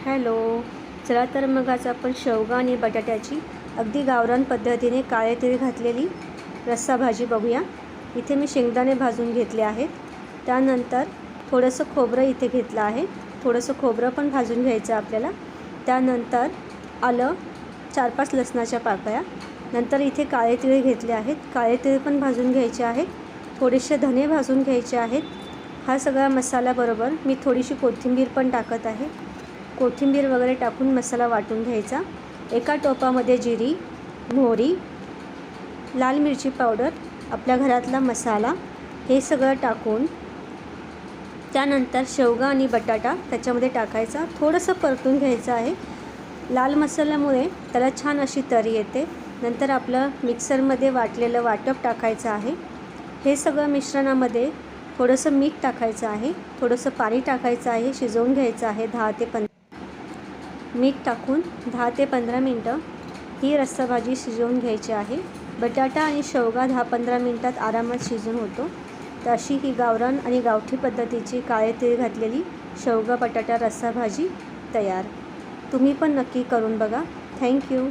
Hello. चला तर मग आज आपण शेवगा आणि बटाट्याची अगदी गावरान पद्धतीने काळे तीळ घातलेली रस्सा भाजी बघूया. इथे मी शेंगदाणे भाजून घेतले आहेत. त्यानंतर थोडंसं खोबरं इथे घेतलं आहे. थोडंसं खोबरं पण भाजून घ्यायचं आपल्याला. त्यानंतर आलं, 4-5 लसणाच्या पाकळ्या. नंतर इथे काळे तीळ घेतले आहेत. काळे तीळ पण भाजून घ्यायचे आहेत. थोडेसे धने भाजून घ्यायचे आहेत. हा सगळा मसाल्याबरोबर मी थोडीशी कोथिंबीर पण टाकत आहे. कोथिंबीर वगैरे टाकून मसाला वाटून घ्यायचा. एका टोपामध्ये जिरी, मोहरी, लाल मिरची पावडर, आपल्या घरातला मसाला हे सगळं टाकून त्यानंतर शेवगा आणि बटाटा त्याच्यामध्ये टाकायचा. थोडंसं परतून घ्यायचं आहे. लाल मसाल्यामुळे त्याला छान अशी तरी येते. नंतर आपलं मिक्सरमध्ये वाटलेलं वाटप टाकायचं आहे. हे सगळं मिश्रणामध्ये थोडंसं मीठ टाकायचं आहे. थोडंसं पाणी टाकायचं आहे. शिजवून घ्यायचं आहे 10 ते 15 मीठ टाकून 10 ते 15 मिनटं ही रस्सा भाजी शिजवून घ्यायची आहे. बटाटा आणि शेवगा 10-15 मिनटात आरामात शिजून होतो. तर अशी ही गावरान आणि गावठी पद्धतीची काळे तीळ घातलेली शेवगा बटाटा रस्सा भाजी तयार. तुम्ही पण नक्की करून बघा. थँक्यू.